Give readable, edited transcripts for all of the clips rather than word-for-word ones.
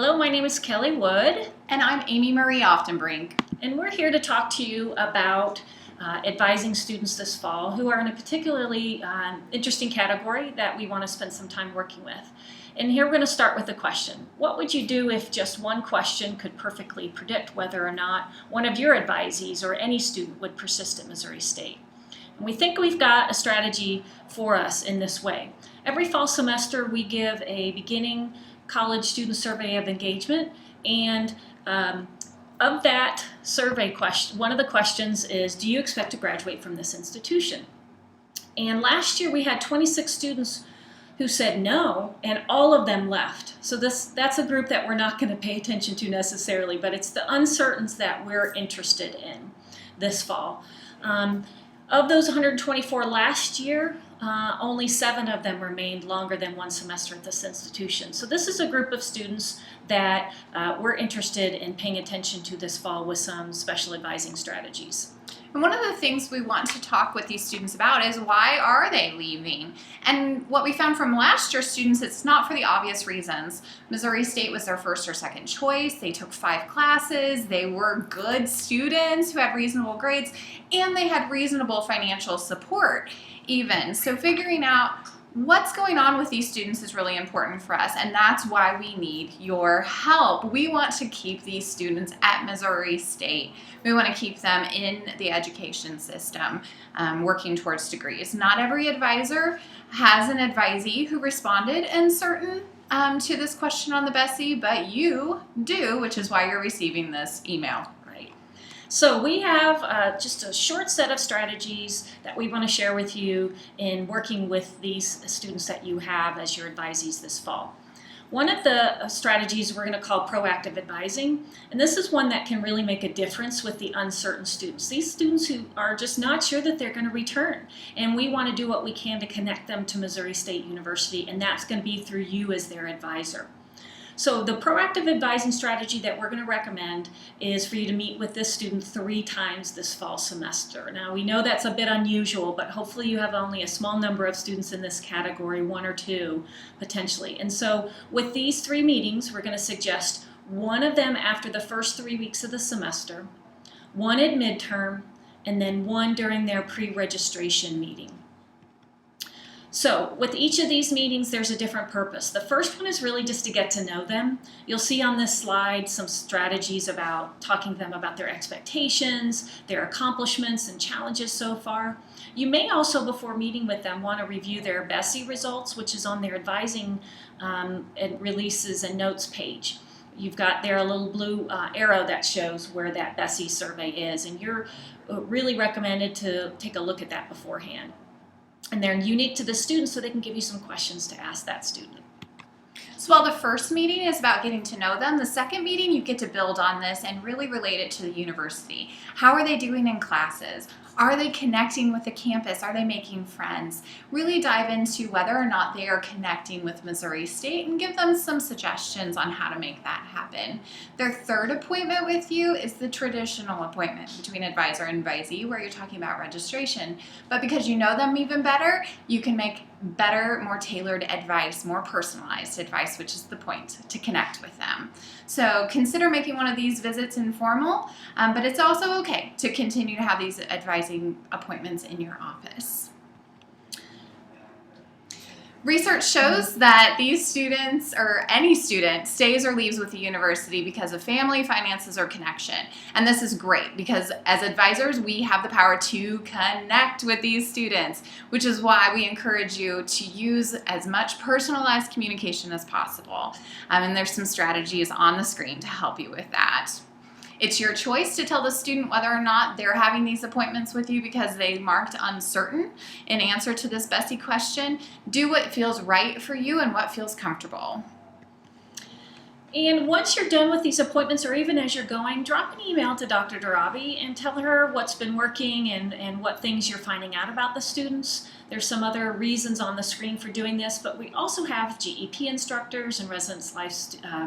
Hello, my name is Kelly Wood, And I'm Amy Marie Oftenbrink. and we're here to talk to you about advising students this fall who are in a particularly interesting category that we want to spend some time working with. And here we're going to start with a question. What would you do if just one question could perfectly predict whether or not one of your advisees or any student would persist at Missouri State? And we think we've got a strategy for us in this way. Every fall semester we give a beginning college student survey of engagement, and of that survey question, one of the questions is, do you expect to graduate from this institution? And last year we had 26 students who said no, and all of them left. So that's a group that we're not going to pay attention to necessarily, but it's the uncertains that we're interested in this fall. Of those 124 last year, only 7 of them remained longer than one semester at this institution. So this is a group of students that we're interested in paying attention to this fall with some special advising strategies. And one of the things we want to talk with these students about is, why are they leaving? And what we found from last year's students, it's not for the obvious reasons. Missouri State was their first or second choice. They took 5 classes. They were good students who had reasonable grades, and they had reasonable financial support even. So figuring out what's going on with these students is really important for us, and that's why we need your help. We want to keep these students at Missouri State. We want to keep them in the education system, working towards degrees. Not every advisor has an advisee who responded in certain to this question on the Bessie, but you do, which is why you're receiving this email. So we have just a short set of strategies that we want to share with you in working with these students that you have as your advisees this fall. One of the strategies we're going to call proactive advising, and this is one that can really make a difference with the uncertain students. These students who are just not sure that they're going to return, and we want to do what we can to connect them to Missouri State University, and that's going to be through you as their advisor. So the proactive advising strategy that we're going to recommend is for you to meet with this student 3 times this fall semester. Now we know that's a bit unusual, but hopefully you have only a small number of students in this category, 1 or 2 potentially. And so with these 3 meetings, we're going to suggest one of them after the first 3 weeks of the semester, one at midterm, and then one during their pre-registration meeting. So with each of these meetings, there's a different purpose. The first one is really just to get to know them. You'll see on this slide some strategies about talking to them about their expectations, their accomplishments and challenges so far. You may also, before meeting with them, want to review their Bessie results, which is on their advising and releases and notes page. You've got there a little blue arrow that shows where that Bessie survey is, and you're really recommended to take a look at that beforehand. And they're unique to the student, so they can give you some questions to ask that student. So while the first meeting is about getting to know them, the second meeting you get to build on this and really relate it to the university. How are they doing in classes? Are they connecting with the campus? Are they making friends? Really dive into whether or not they are connecting with Missouri State and give them some suggestions on how to make that happen. Their third appointment with you is the traditional appointment between advisor and advisee, where you're talking about registration. But because you know them even better, you can make better, more tailored advice, more personalized advice, which is the point, to connect with them. So consider making one of these visits informal, but it's also okay to continue to have these advising appointments in your office. Research shows that these students, or any student, stays or leaves with the university because of family, finances, or connection. And this is great because as advisors, we have the power to connect with these students, which is why we encourage you to use as much personalized communication as possible. And there's some strategies on the screen to help you with that. It's your choice to tell the student whether or not they're having these appointments with you because they marked uncertain in answer to this Bessie question. Do what feels right for you and what feels comfortable. And once you're done with these appointments, or even as you're going, drop an email to Dr. Darabi and tell her what's been working and what things you're finding out about the students. There's some other reasons on the screen for doing this, but we also have GEP instructors and residence life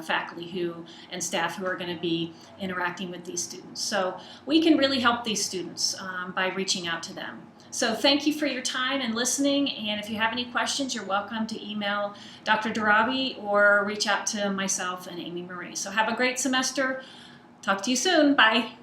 faculty and staff who are going to be interacting with these students. So we can really help these students by reaching out to them. So thank you for your time and listening, and if you have any questions, you're welcome to email Dr. Darabi or reach out to myself and Amy Marie. So have a great semester. Talk to you soon. Bye.